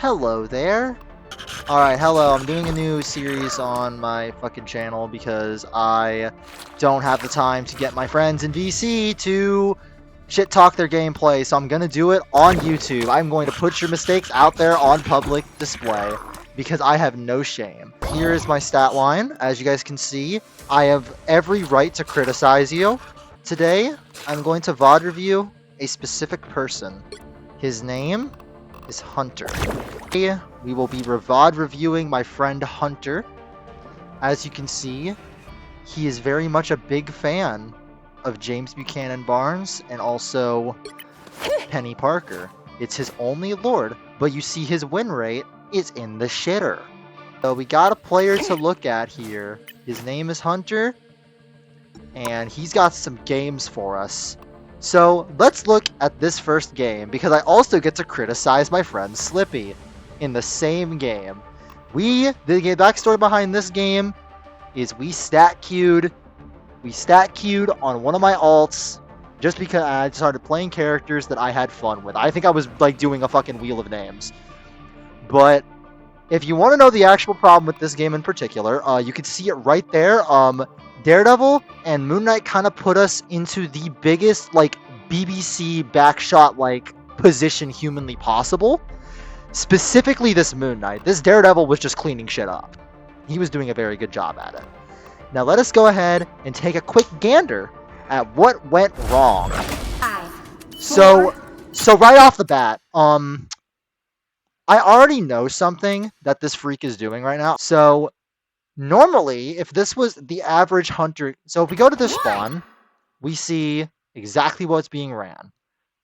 Hello there. Alright, hello. I'm doing a new series on my fucking channel because I don't have the time to get my friends in VC to shit talk their gameplay, so I'm gonna do it on YouTube. I'm going to put your mistakes out there on public display because I have no shame. Here is my stat line. As you guys can see, I have every right to criticize you. Today, I'm going to VOD review a specific person. His name is Hunter. We will be VOD reviewing my friend Hunter. As you can see, he is very much a big fan of James Buchanan Barnes and also Penny Parker. It's his only lord, but you see his win rate is in the shitter. So we got a player to look at here. His name is Hunter, and he's got some games for us. So let's look at this first game, because I also get to criticize my friend Slippy in the same game. The backstory behind this game is we stat queued on one of my alts just because I started playing characters that I had fun with. I think I was like doing a fucking wheel of names. But if you want to know the actual problem with this game in particular, you can see it right there. Daredevil and Moon Knight kind of put us into the biggest like BBC backshot like position humanly possible. Specifically this Moon Knight. This Daredevil was just cleaning shit up. He was doing a very good job at it. Now let us go ahead and take a quick gander at what went wrong. So right off the bat, I already know something that this freak is doing right now. So normally, if this was the average Hunter... So if we go to this spawn, we see exactly what's being ran.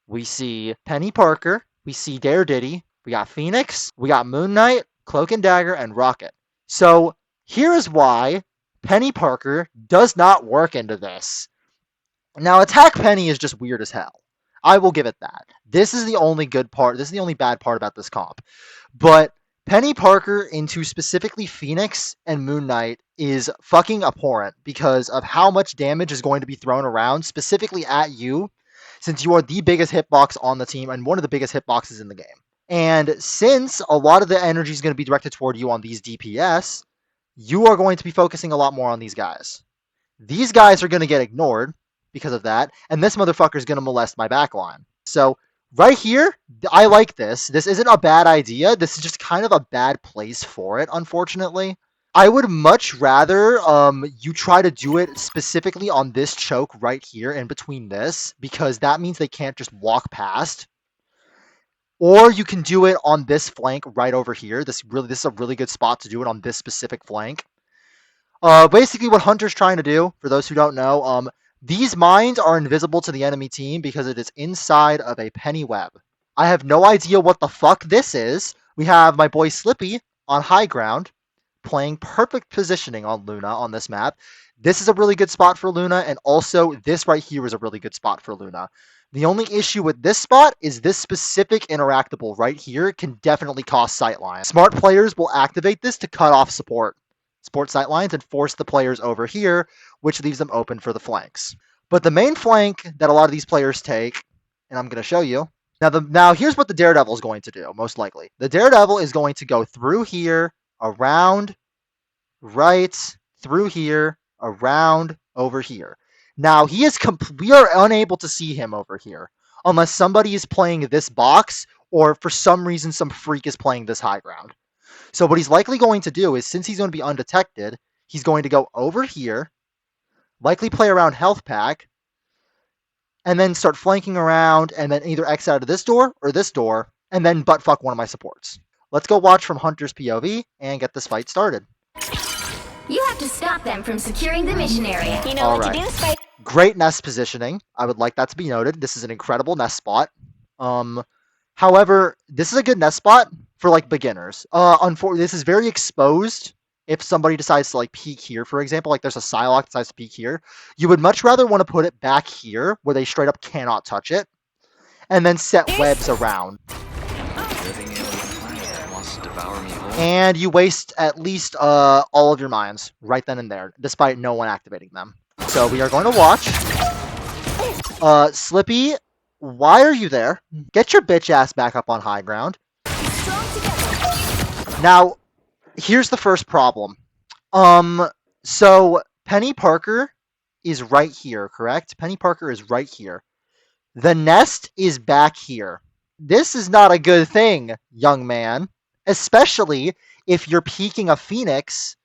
We see Penny Parker, we see Darediddy, we got Phoenix, we got Moon Knight, Cloak and Dagger, and Rocket. So here is why Penny Parker does not work into this. Now, Attack Penny is just weird as hell. I will give it that. This is the only good part. This is the only bad part about this comp. But Penny Parker into specifically Phoenix and Moon Knight is fucking abhorrent because of how much damage is going to be thrown around, specifically at you, since you are the biggest hitbox on the team and one of the biggest hitboxes in the game. And since a lot of the energy is going to be directed toward you on these DPS, you are going to be focusing a lot more on these guys. These guys are going to get ignored because of that, and this motherfucker is going to molest my backline. So right here, I like this. This isn't a bad idea. This is just kind of a bad place for it, unfortunately. I would much rather you try to do it specifically on this choke right here in between this, because that means they can't just walk past. Or you can do it on this flank right over here. This is a really good spot to do it on this specific flank. Basically what Hunter's trying to do, for those who don't know, these mines are invisible to the enemy team because it is inside of a penny web. I have no idea what the fuck this is. We have my boy Slippy on high ground, playing perfect positioning on Luna on this map. This is a really good spot for Luna, and also this right here is a really good spot for Luna. The only issue with this spot is this specific interactable right here can definitely cost sightline. Smart players will activate this to cut off support sightlines and force the players over here, which leaves them open for the flanks. But the main flank that a lot of these players take, and I'm going to show you. Now here's what the Daredevil is going to do, most likely. The Daredevil is going to go through here, around, right, through here, around, over here. Now, we are unable to see him over here unless somebody is playing this box or for some reason some freak is playing this high ground. So what he's likely going to do is, since he's going to be undetected, he's going to go over here, likely play around health pack, and then start flanking around and then either X out of this door or this door, and then butt fuck one of my supports. Let's go watch from Hunter's POV and get this fight started. You have to stop them from securing the mission area. You know All what right. to do, Spike. Great nest positioning. I would like that to be noted. This is an incredible nest spot. However, this is a good nest spot for like beginners. This is very exposed. If somebody decides to like peek here, for example, like there's a Psylocke that decides to peek here, you would much rather want to put it back here where they straight up cannot touch it, and then set webs around. And you waste at least all of your mines right then and there, despite no one activating them. So we are going to watch. Slippy, why are you there? Get your bitch ass back up on high ground. Now, here's the first problem. So Penny Parker is right here, correct? Penny Parker is right here. The nest is back here. This is not a good thing, young man. Especially if you're peeking a Phoenix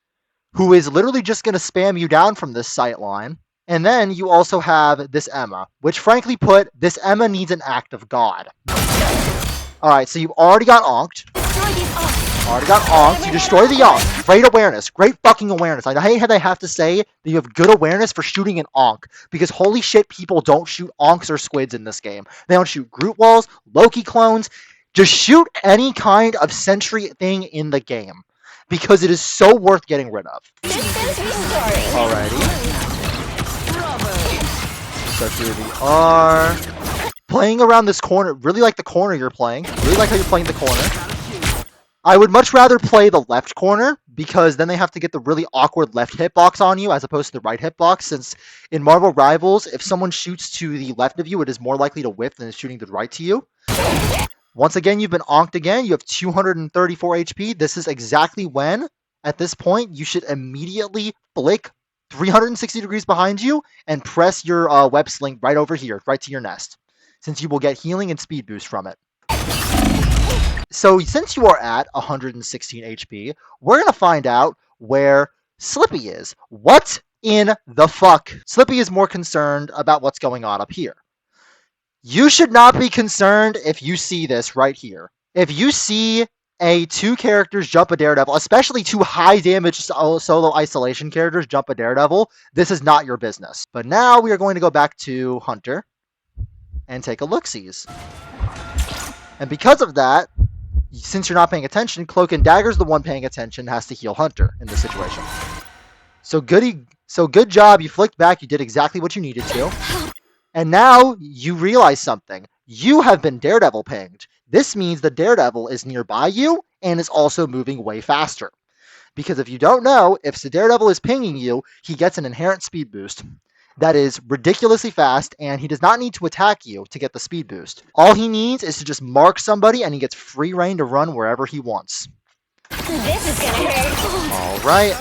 who is literally just going to spam you down from this sight line. And then you also have this Emma, which frankly put, this Emma needs an act of God. Alright, so you've already got onked. Already got onked. You destroy the onk. Great awareness. Great fucking awareness. I hate how they have to say that you have good awareness for shooting an onk. Because holy shit, people don't shoot onks or squids in this game. They don't shoot Groot walls, Loki clones. Just shoot any kind of sentry thing in the game. Because it is so worth getting rid of. Alrighty. So through the R. Playing around this corner. Really like the corner you're playing. Really like how you're playing the corner. I would much rather play the left corner, because then they have to get the really awkward left hitbox on you as opposed to the right hitbox, since in Marvel Rivals, if someone shoots to the left of you, it is more likely to whiff than shooting to the right to you. Once again, you've been onked again. You have 234 HP. This is exactly when, at this point, you should immediately flick 360 degrees behind you and press your web sling right over here, right to your nest, since you will get healing and speed boost from it. So since you are at 116 HP, we're going to find out where Slippy is. What in the fuck? Slippy is more concerned about what's going on up here. You should not be concerned if you see this right here. If you see two characters jump a Daredevil, especially two high damage solo isolation characters jump a Daredevil, this is not your business. But now we are going to go back to Hunter and take a look-sees. And because of that, since you're not paying attention, Cloak and Dagger's the one paying attention, has to heal Hunter in this situation. So good job, you flicked back, you did exactly what you needed to. And now you realize something. You have been Daredevil pinged. This means the Daredevil is nearby you and is also moving way faster. Because if you don't know, if the Daredevil is pinging you, he gets an inherent speed boost. That is ridiculously fast, and he does not need to attack you to get the speed boost. All he needs is to just mark somebody, and he gets free reign to run wherever he wants. This is gonna hurt. Alright.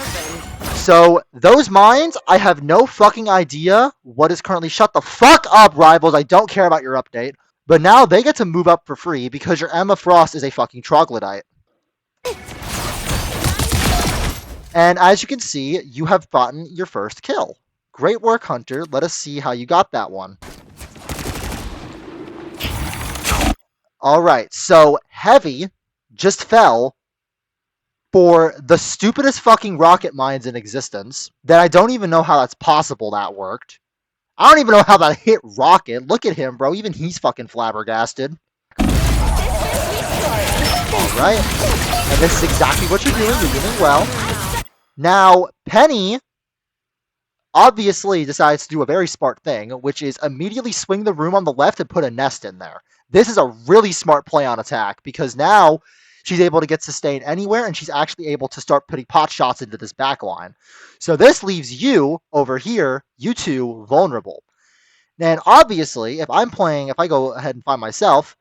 So, those mines, I have no fucking idea what is currently... Shut the fuck up, Rivals! I don't care about your update. But now they get to move up for free because your Emma Frost is a fucking troglodyte. And as you can see, you have gotten your first kill. Great work, Hunter. Let us see how you got that one. Alright, so Heavy just fell for the stupidest fucking rocket mines in existence. That I don't even know how that's possible that worked. I don't even know how that hit Rocket. Look at him, bro. Even he's fucking flabbergasted. Alright. And this is exactly what you're doing. You're doing well. Now, Penny obviously decides to do a very smart thing, which is immediately swing the room on the left and put a nest in there. This is a really smart play on attack, because now she's able to get sustained anywhere, and she's actually able to start putting pot shots into this back line. So this leaves you, over here, you two, vulnerable. And obviously, if I go ahead and find myself,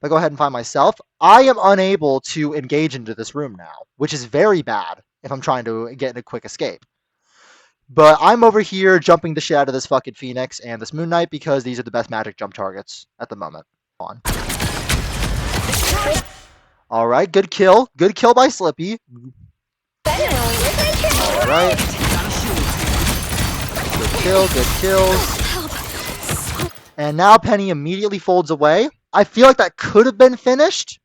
I am unable to engage into this room now, which is very bad if I'm trying to get in a quick escape. But I'm over here jumping the shit out of this fucking Phoenix and this Moon Knight because these are the best magic jump targets at the moment. On. Alright, good kill. Good kill by Slippy. Alright. Good kills. And now Penny immediately folds away. I feel like that could have been finished,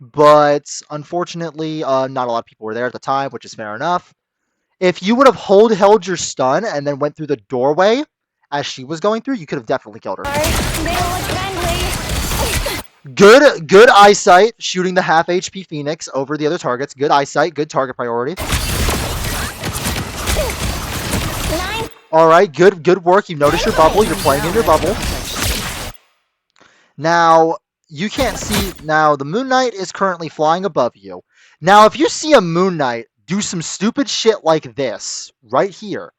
but unfortunately, not a lot of people were there at the time, which is fair enough. If you would have held your stun and then went through the doorway as she was going through, you could have definitely killed her. Good eyesight, shooting the half HP Phoenix over the other targets. Good eyesight, good target priority. Alright, good work. You noticed your bubble. You're playing in your bubble. Now, you can't see... Now, the Moon Knight is currently flying above you. Now, if you see a Moon Knight do some stupid shit like this, right here,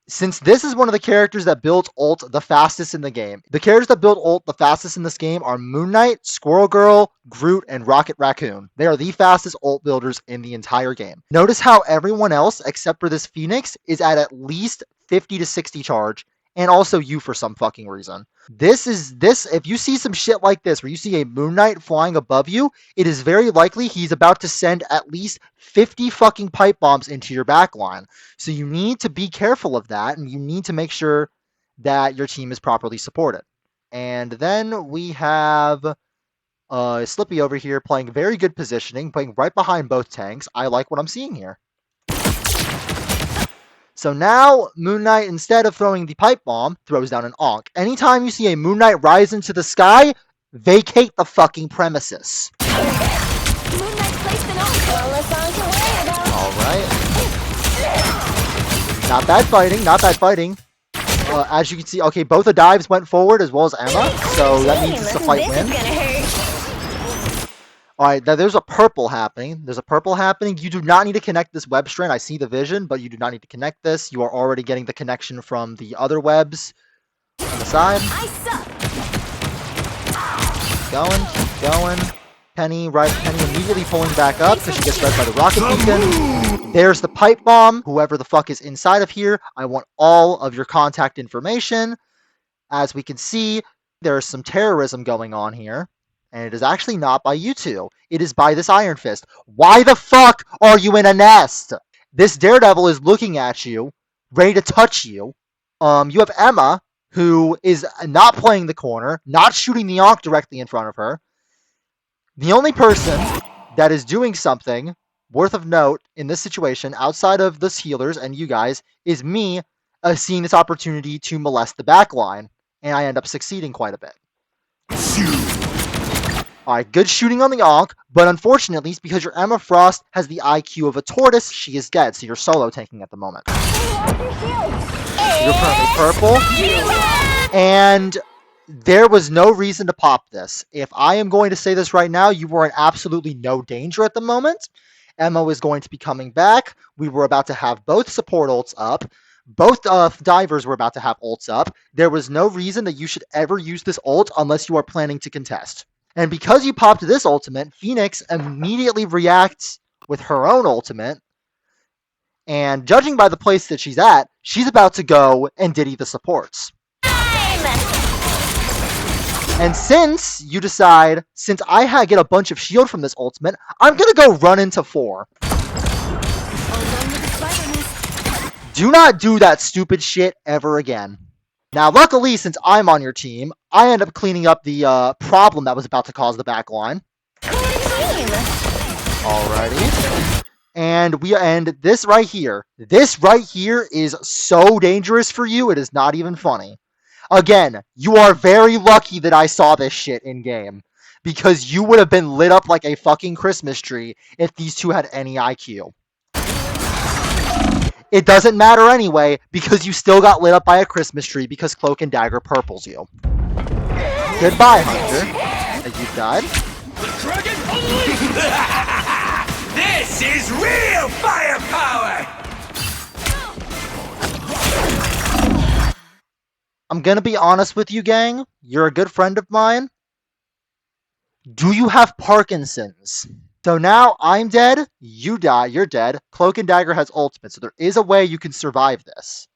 Since this is one of the characters that builds ult the fastest in the game, the characters that build ult the fastest in this game are Moon Knight, Squirrel Girl, Groot, and Rocket Raccoon. They are the fastest ult builders in the entire game. Notice how everyone else, except for this Phoenix, is at least 50 to 60 charge, and also you for some fucking reason. This, if you see some shit like this, where you see a Moon Knight flying above you, it is very likely he's about to send at least 50 fucking pipe bombs into your backline. So you need to be careful of that, and you need to make sure that your team is properly supported. And then we have Slippy over here playing very good positioning, playing right behind both tanks. I like what I'm seeing here. So now Moon Knight, instead of throwing the pipe bomb, throws down an Ankh. Anytime you see a Moon Knight rise into the sky, vacate the fucking premises. Moon Knight placed an Ankh. Alright. Not bad fighting, not bad fighting. As you can see, okay, both the dives went forward as well as Emma, so that means it's a fight win. Alright, now there's a purple happening. There's a purple happening. You do not need to connect this web strand. I see the vision, but you do not need to connect this. You are already getting the connection from the other webs on the side. Keep going. Penny immediately pulling back up because she gets read by the rocket beacon. There's the pipe bomb. Whoever the fuck is inside of here, I want all of your contact information. As we can see, there's some terrorism going on here. And it is actually not by you two. It is by this Iron Fist. Why the fuck are you in a nest? This Daredevil is looking at you, ready to touch you. You have Emma, who is not playing the corner, not shooting the Ankh directly in front of her. The only person that is doing something worth of note in this situation, outside of the healers and you guys, is me seeing this opportunity to molest the backline. And I end up succeeding quite a bit. Alright, good shooting on the Ankh, but unfortunately, because your Emma Frost has the IQ of a tortoise, she is dead, so you're solo tanking at the moment. You're currently purple. And there was no reason to pop this. If I am going to say this right now, you were in absolutely no danger at the moment. Emma was going to be coming back. We were about to have both support ults up. Both divers were about to have ults up. There was no reason that you should ever use this ult unless you are planning to contest. And because you popped this ultimate, Phoenix immediately reacts with her own ultimate. And judging by the place that she's at, she's about to go and Diddy the supports. And since you decide, since I get a bunch of shield from this ultimate, I'm going to go run into 4. Do not do that stupid shit ever again. Now, luckily, since I'm on your team, I end up cleaning up the problem that was about to cause the backline. Alrighty. And this right here. This right here is so dangerous for you, it is not even funny. Again, you are very lucky that I saw this shit in-game. Because you would have been lit up like a fucking Christmas tree if these two had any IQ. It doesn't matter anyway, because you still got lit up by a Christmas tree because Cloak and Dagger purples you. Goodbye, Hunter. You died. This is real firepower! I'm gonna be honest with you, gang. You're a good friend of mine. Do you have Parkinson's? So now I'm dead, you die, you're dead. Cloak and Dagger has ultimate, so there is a way you can survive this.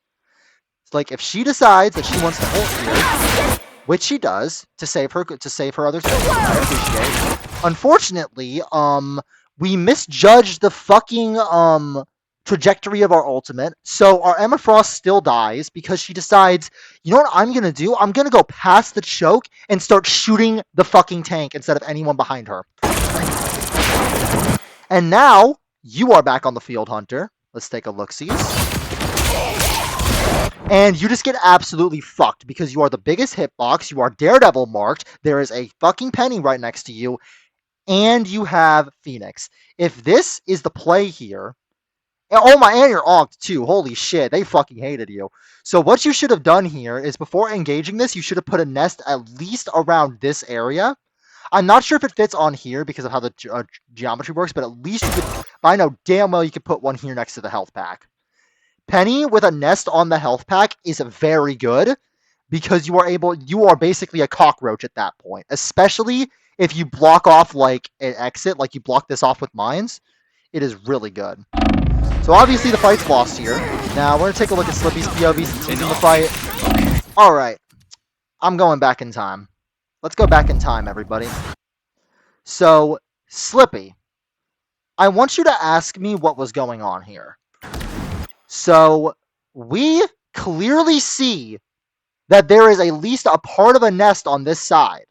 It's like if she decides that she wants to ult here, which she does to save her other team. I appreciate. Unfortunately, we misjudged the fucking trajectory of our ultimate, so our Emma Frost still dies because she decides, you know what I'm gonna do? I'm gonna go past the choke and start shooting the fucking tank instead of anyone behind her. And now, you are back on the field, Hunter. Let's take a look-see. And you just get absolutely fucked because you are the biggest hitbox, you are Daredevil marked, there is a fucking Penny right next to you, and you have Phoenix. If this is the play here, oh my, and you're onked too, holy shit, they fucking hated you. So what you should have done here is before engaging this, you should have put a nest at least around this area. I'm not sure if it fits on here because of how the geometry works, but at least you could, I know damn well you could put one here next to the health pack. Penny with a nest on the health pack is very good because you are basically a cockroach at that point, especially if you block off like an exit, like you block this off with mines. It is really good. So obviously the fight's lost here. Now we're going to take a look at Slippy's POV since he's in the fight. Alright, I'm going back in time. Let's go back in time, everybody. So, Slippy, I want you to ask me what was going on here. So, we clearly see that there is at least a part of a nest on this side.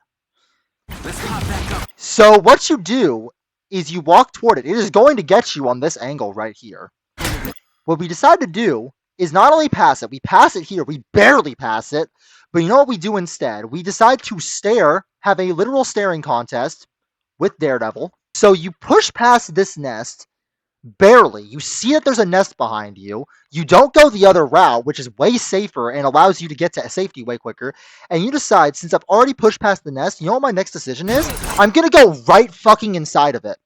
So what you do is you walk toward it. It is going to get you on this angle right here. What we decide to do is not only pass it, we pass it here, we barely pass it, but you know what we do instead? We decide to stare, have a literal staring contest with Daredevil. So you push past this nest, barely. You see that there's a nest behind you. You don't go the other route, which is way safer and allows you to get to safety way quicker. And you decide, since I've already pushed past the nest, you know what my next decision is? I'm going to go right fucking inside of it.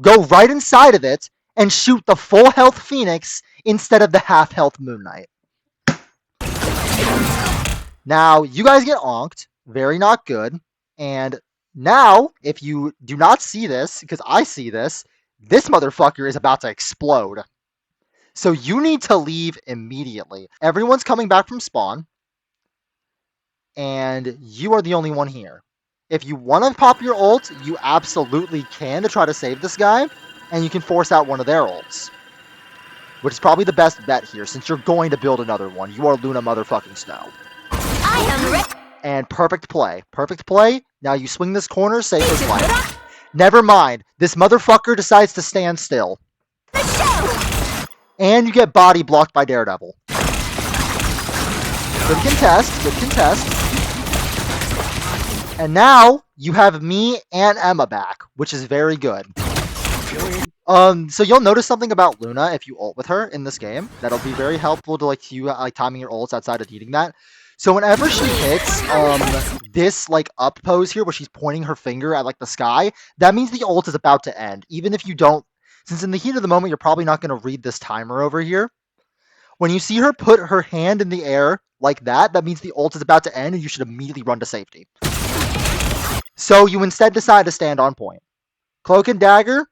Go right inside of it and shoot the full health Phoenix instead of the half health Moon Knight. Now, you guys get onked. Very not good. And now, if you do not see this, because I see this motherfucker is about to explode. So you need to leave immediately. Everyone's coming back from spawn. And you are the only one here. If you want to pop your ult, you absolutely can to try to save this guy. And you can force out one of their ults. Which is probably the best bet here, since you're going to build another one. You are Luna motherfucking Snow. I am ready. And perfect play. Perfect play. Now you swing this corner, safe as life. Never mind. This motherfucker decides to stand still. And you get body blocked by Daredevil. Good contest. Good contest. And now you have me and Emma back, which is very good. So you'll notice something about Luna if you ult with her in this game. That'll be very helpful to you timing your ults outside of needing that. So whenever she hits this up pose here where she's pointing her finger at the sky, that means the ult is about to end. Even if you don't, since in the heat of the moment you're probably not going to read this timer over here. When you see her put her hand in the air like that, that means the ult is about to end and you should immediately run to safety. So you instead decide to stand on point. Cloak and Dagger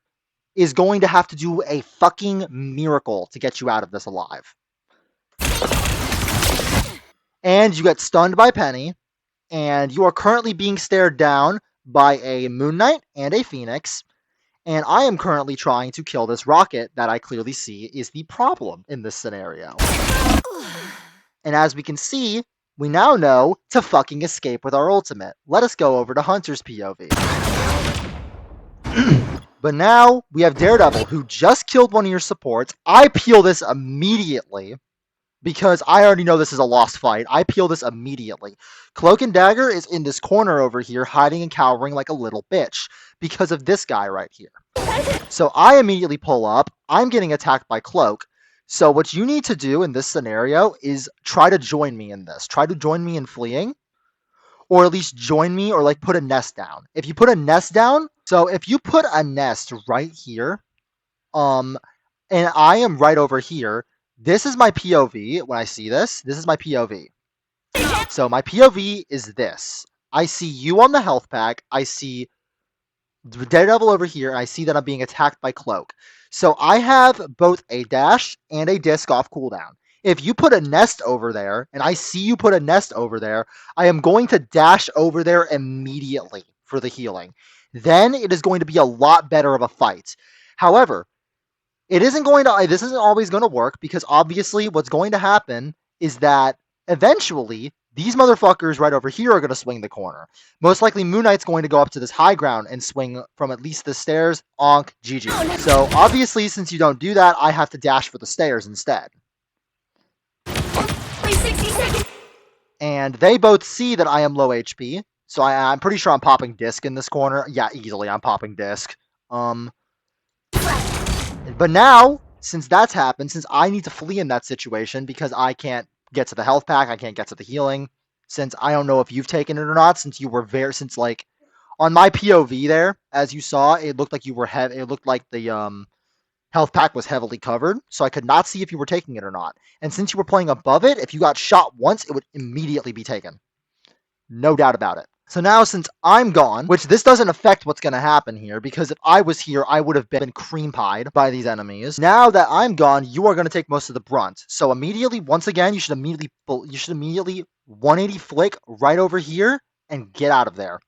is going to have to do a fucking miracle to get you out of this alive. And you get stunned by Penny, and you are currently being stared down by a Moon Knight and a Phoenix, and I am currently trying to kill this rocket that I clearly see is the problem in this scenario. And as we can see, we now know to fucking escape with our ultimate. Let us go over to Hunter's POV. But now, we have Daredevil, who just killed one of your supports. I peel this immediately, because I already know this is a lost fight. I peel this immediately. Cloak and Dagger is in this corner over here, hiding and cowering like a little bitch, because of this guy right here. So I immediately pull up. I'm getting attacked by Cloak. So what you need to do in this scenario is try to join me in this. Try to join me in fleeing. Or at least join me or put a nest down. If you put a nest down, so if you put a nest right here, and I am right over here, this is my POV. When I see this, this is my POV. So my POV is this. I see you on the health pack. I see the Daredevil over here. And I see that I'm being attacked by Cloak. So I have both a dash and a disc off cooldown. If you put a nest over there, and I see you put a nest over there, I am going to dash over there immediately for the healing. Then it is going to be a lot better of a fight. However, this isn't always going to work, because obviously what's going to happen is that eventually these motherfuckers right over here are going to swing the corner. Most likely Moon Knight's going to go up to this high ground and swing from at least the stairs. Onk, GG. So obviously, since you don't do that, I have to dash for the stairs instead. 60 seconds. And they both see that I am low HP, so I'm pretty sure I'm popping disc in this corner. Yeah, easily I'm popping disc. But now, since that's happened, since I need to flee in that situation because I can't get to the health pack, I can't get to the healing, since I don't know if you've taken it or not, since you were on my POV there, as you saw, it looked like you were it looked like the health pack was heavily covered, so I could not see if you were taking it or not. And since you were playing above it, if you got shot once, it would immediately be taken. No doubt about it. So now since I'm gone, which this doesn't affect what's going to happen here, because if I was here, I would have been cream pied by these enemies. Now that I'm gone, you are going to take most of the brunt. So immediately, once again, you should immediately 180 flick right over here and get out of there.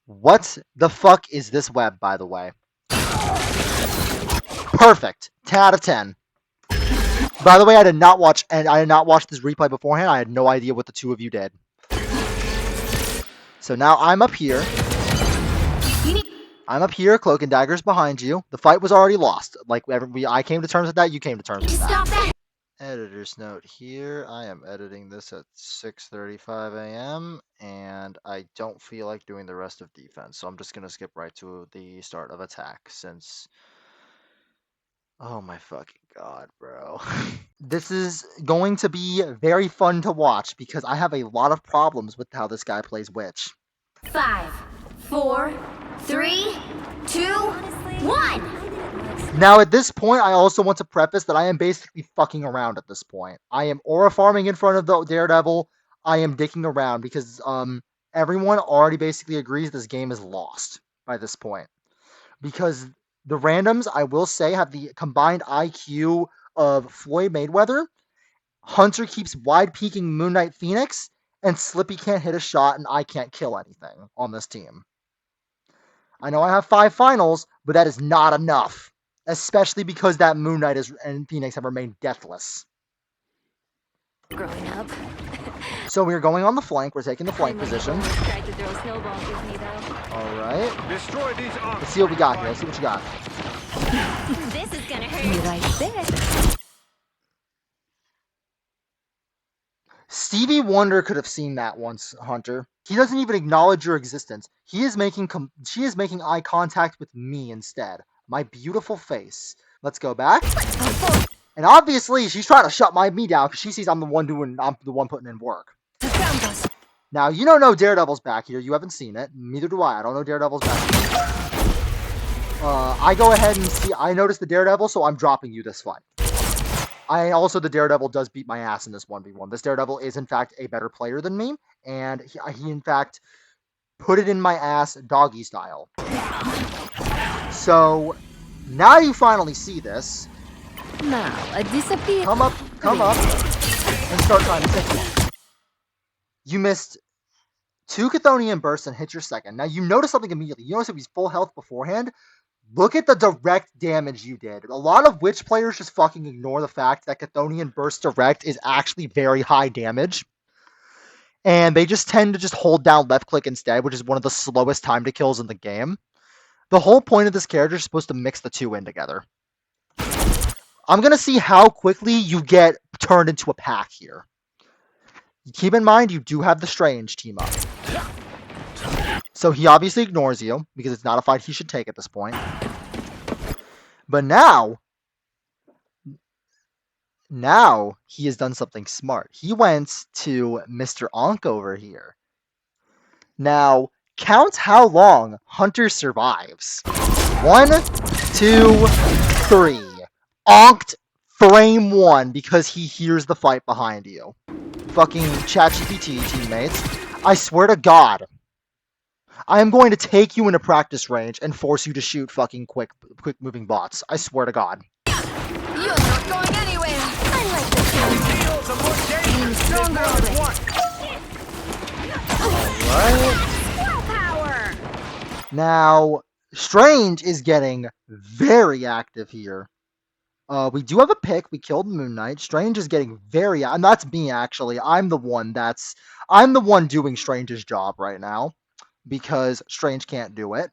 What the fuck is this web, by the way? Perfect. 10 out of 10. By the way, I did not watch this replay beforehand. I had no idea what the two of you did. So now I'm up here. I'm up here. Cloak and Dagger's behind you. The fight was already lost. Like I came to terms with that. You came to terms with that. Editor's note here. I am editing this at 6:35 a.m. and I don't feel like doing the rest of defense. So I'm just going to skip right to the start of attack since... Oh my fucking god, bro. This is going to be very fun to watch because I have a lot of problems with how this guy plays Witch. 5, 4, 3, 2, 1. Now at this point, I also want to preface that I am basically fucking around at this point. I am aura farming in front of the Daredevil. I am dicking around because everyone already basically agrees this game is lost by this point. Because the randoms, I will say, have the combined IQ of Floyd Mayweather, Hunter keeps wide peeking Moon Knight Phoenix, and Slippy can't hit a shot and I can't kill anything on this team. I know I have 5 finals, but that is not enough. Especially because that Moon Knight and Phoenix have remained deathless. Growing up. So we're going on the flank. We're taking the flank position. Tried to throw snowballs with me, though. Alright. Destroy these arms. Let's see what we got here. Let's see what you got. This is gonna hurt. You like this? Stevie Wonder could have seen that once, Hunter. He doesn't even acknowledge your existence. She is making eye contact with me instead. My beautiful face. Let's go back. And obviously, she's trying to shut me down because she sees I'm the one putting in work. Now, you don't know Daredevil's back here. You haven't seen it. Neither do I. I don't know Daredevil's back here. I go ahead and see. I notice the Daredevil, so I'm dropping you this fight. The Daredevil does beat my ass in this 1v1. This Daredevil is, in fact, a better player than me. And he in fact, put it in my ass doggy style. So, now you finally see this. Now, disappear. Come up, and start trying to take one. You missed 2 Chthonian bursts and hit your second. Now, you notice something immediately. You notice if he's full health beforehand. Look at the direct damage you did. A lot of Witch players just fucking ignore the fact that Chthonian burst direct is actually very high damage. And they just tend to just hold down left click instead, which is one of the slowest time to kills in the game. The whole point of this character is supposed to mix the 2 in together. I'm going to see how quickly you get turned into a pack here. Keep in mind, you do have the Strange team up. So he obviously ignores you, because it's not a fight he should take at this point. But now he has done something smart. He went to Mr. Onk over here. Now, count how long Hunter survives. 1, 2, 3. Onked frame 1 because he hears the fight behind you. Fucking ChatGPT teammates. I swear to God, I am going to take you into practice range and force you to shoot fucking quick moving bots. I swear to God. You're not going anywhere. I like this. Stronger Alright. power. Now, Strange is getting very active here. We do have a pick. We killed Moon Knight. Strange is getting very, and that's me actually. I'm the one doing Strange's job right now because Strange can't do it.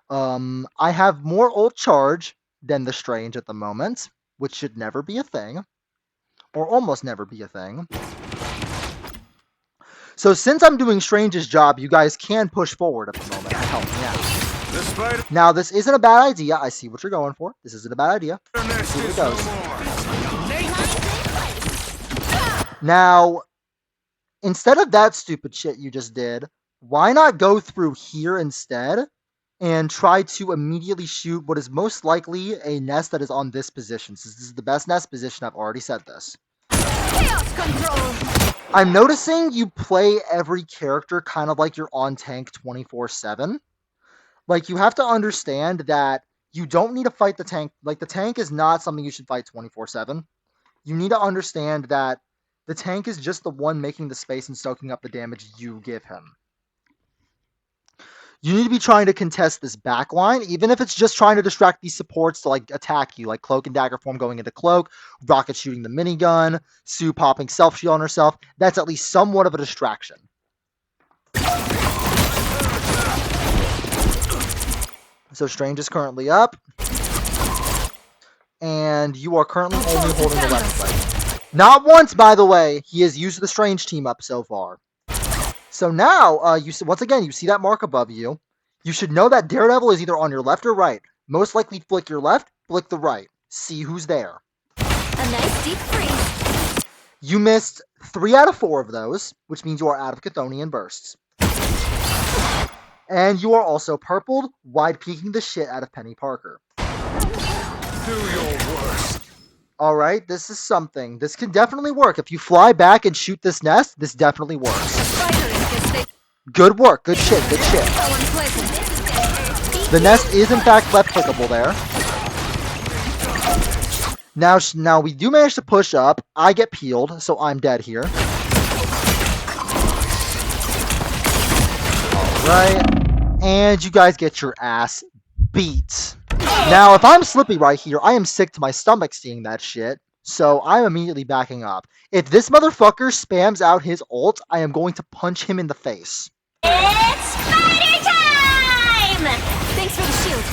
I have more ult charge than the Strange at the moment, which should never be a thing, or almost never be a thing. So since I'm doing Strange's job, you guys can push forward at the moment and help me out. Now, this isn't a bad idea. I see what you're going for. This isn't a bad idea. Let's see what it goes. Now, instead of that stupid shit you just did, why not go through here instead and try to immediately shoot what is most likely a nest that is on this position. Since this is the best nest position, I've already said this. Chaos control. I'm noticing you play every character kind of like you're on tank 24/7. Like, you have to understand that you don't need to fight the tank. Like, the tank is not something you should fight 24/7. You need to understand that the tank is just the one making the space and soaking up the damage you give him. You need to be trying to contest this back line, even if it's just trying to distract these supports to like attack you, like Cloak and Dagger form going into Cloak, Rocket shooting the minigun, Sue popping self shield on herself. That's at least somewhat of a distraction. So Strange is currently up, and you are currently only holding the left leg. Not once, by the way, he has used the Strange team up so far. So now, you once again, you see that mark above you. You should know that Daredevil is either on your left or right. Most likely flick your left, flick the right. See who's there. A nice deep freeze. You missed 3 out of 4 of those, which means you are out of Chthonian bursts. And you are also purpled, wide peeking the shit out of Penny Parker. Do your worst. Alright, this is something. This can definitely work. If you fly back and shoot this nest, this definitely works. Good work. Good shit. Good shit. The nest is in fact left clickable there. Now we do manage to push up. I get peeled, so I'm dead here. Alright. And you guys get your ass beat. Now, if I'm Slippy right here, I am sick to my stomach seeing that shit. So I'm immediately backing up. If this motherfucker spams out his ult, I am going to punch him in the face. It's spider time! Thanks for the shield.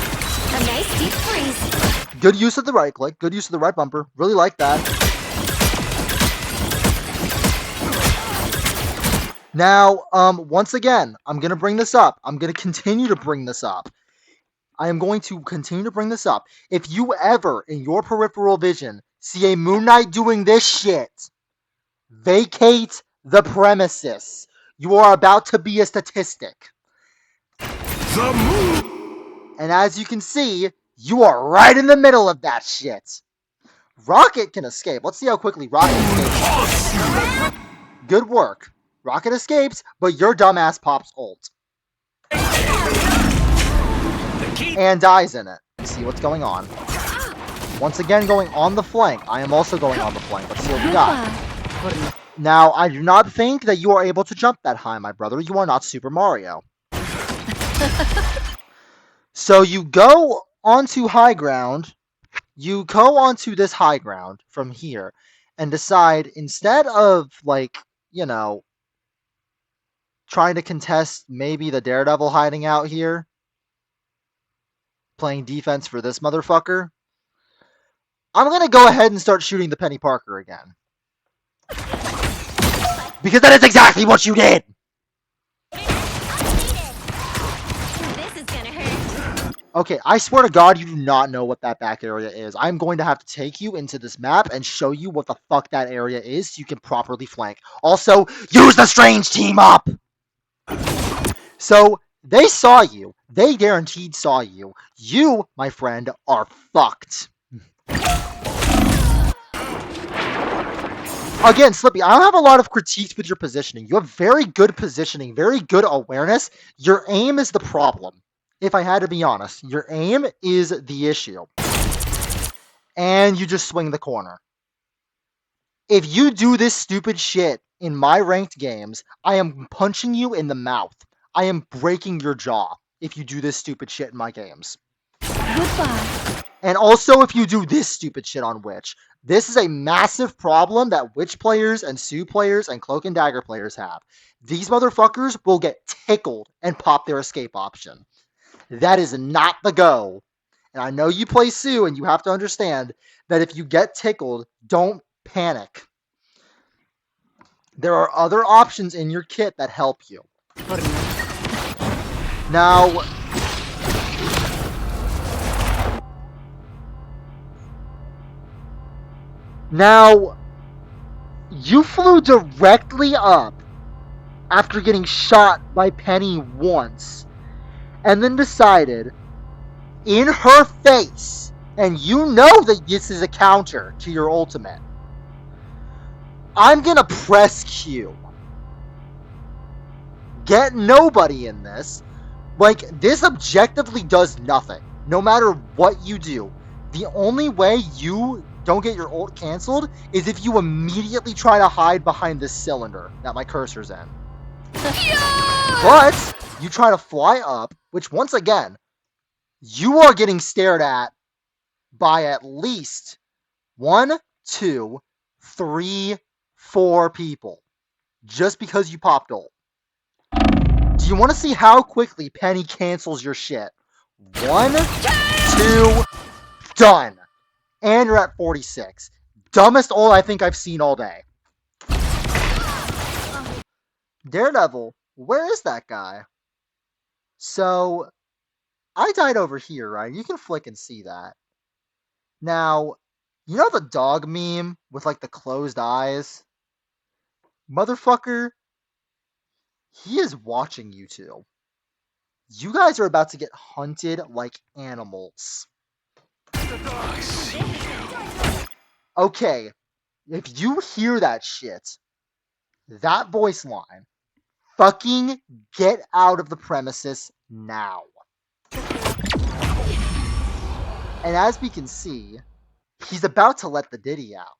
A nice deep freeze. Good use of the right click. Good use of the right bumper. Really like that. Now, once again, I'm going to bring this up. I'm going to continue to bring this up. I am going to continue to bring this up. If you ever, in your peripheral vision, see a Moon Knight doing this shit, vacate the premises. You are about to be a statistic. The moon. And as you can see, you are right in the middle of that shit. Rocket can escape. Let's see how quickly Rocket escapes. Good work. Rocket escapes, but your dumbass pops ult. And dies in it. Let's see what's going on. Once again, going on the flank. I am also going on the flank. Let's see what we got. Now, I do not think that you are able to jump that high, my brother. You are not Super Mario. So you go onto high ground. You go onto this high ground from here and decide, instead of, like, you know, trying to contest maybe the Daredevil hiding out here, playing defense for this motherfucker, I'm going to go ahead and start shooting the Penny Parker again. Because that is exactly what you did! This is gonna hurt. Okay, I swear to God, you do not know what that back area is. I'm going to have to take you into this map and show you what the fuck that area is so you can properly flank. Also, use the Strange team up! So, they saw you. They guaranteed saw you. You, my friend, are fucked. Again, Slippy, I don't have a lot of critiques with your positioning. You have very good positioning, very good awareness. Your aim is the problem. If I had to be honest, your aim is the issue. And you just swing the corner. If you do this stupid shit in my ranked games, I am punching you in the mouth. I am breaking your jaw if you do this stupid shit in my games. Goodbye. And also if you do this stupid shit on Witch. This is a massive problem that Witch players and Sue players and Cloak and Dagger players have. These motherfuckers will get tickled and pop their escape option. That is not the go. And I know you play Sue and you have to understand that if you get tickled, don't panic. There are other options in your kit that help you. Now, you flew directly up after getting shot by Penny once. and then decided in her face, and you know that this is a counter to your ultimate, I'm gonna press Q. Get nobody in this. Like, this objectively does nothing. No matter what you do. The only way you don't get your ult canceled is if you immediately try to hide behind this cylinder that my cursor's in. But you try to fly up, which once again, you are getting stared at by at least 1, 2, 3, 4 people. Just because you popped ult. Do you want to see how quickly Penny cancels your shit? 1, 2, done. And you're at 46. Dumbest ult I think I've seen all day. Daredevil, where is that guy? So, I died over here, right? You can flick and see that. Now, you know the dog meme with like the closed eyes? Motherfucker, he is watching you two. You guys are about to get hunted like animals. Okay, if you hear that shit, that voice line, fucking get out of the premises now. And as we can see, he's about to let the ditty out.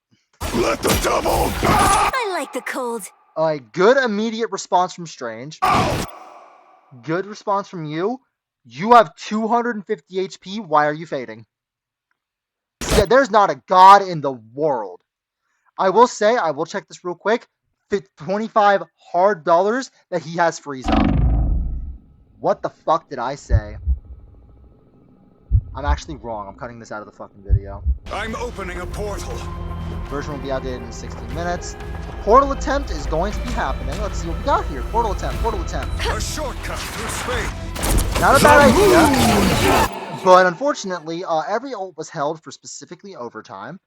Let the devil I like the cold. A good immediate response from Strange. out! Good response from you. You have 250 HP. Why are you fading? Yeah, there's not a god in the world. I will say, I will check this real quick. 25 hard dollars that he has freeze up. What the fuck did I say? I'm actually wrong. I'm cutting this out of the fucking video. I'm opening a portal. Version will be outdated in 16 minutes. Portal attempt is going to be happening. Let's see what we got here. Portal attempt. Portal attempt. A shortcut through space. Not a bad idea. But unfortunately, every ult was held for specifically overtime.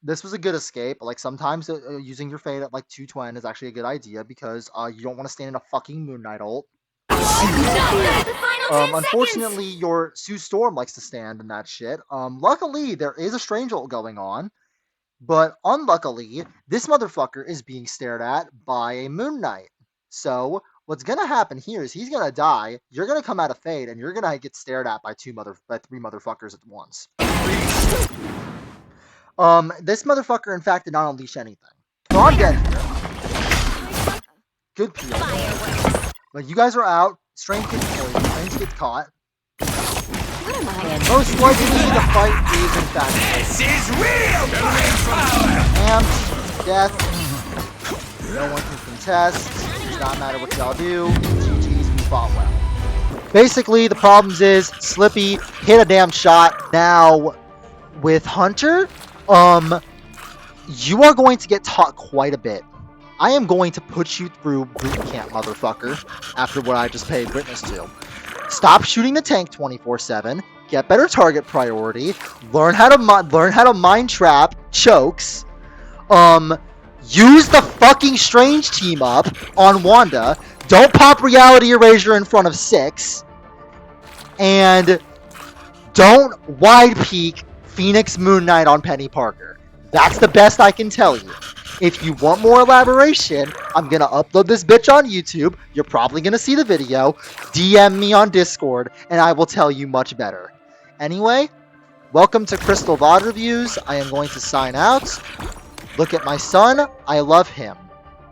This was a good escape. Like, sometimes using your fade at like 220 is actually a good idea because you don't want to stand in a fucking Moon Knight ult. Unfortunately, your Sue Storm likes to stand in that shit. Luckily, there is a Strange ult going on. But unluckily, this motherfucker is being stared at by a Moon Knight. So, what's gonna happen here is he's gonna die, you're gonna come out of fade, and you're gonna get stared at by 3 motherfuckers at once. This motherfucker, in fact, did not unleash anything. So I'm dead here. Good peel. But you guys are out. Strange gets killed. Strange gets caught. And most likely, the fight is in fact. This is real! Amped. Death. No one can contest. It does not matter what y'all do. GG's, we fought well. Basically, the problems is Slippy hit a damn shot. Now, with Hunter, you are going to get taught quite a bit. I am going to put you through boot camp, motherfucker, after what I just paid witness to. Stop shooting the tank 24/7. Get better target priority. Learn how to mind trap chokes. Use the fucking Strange team up on Wanda. Don't pop Reality Erasure in front of 6. And don't wide peek Phoenix Moon Knight on Penny Parker. That's the best I can tell you. If you want more elaboration, I'm going to upload this bitch on YouTube. You're probably going to see the video. DM me on Discord, and I will tell you much better. Anyway, welcome to Krystal VOD Reviews. I am going to sign out. Look at my son. I love him.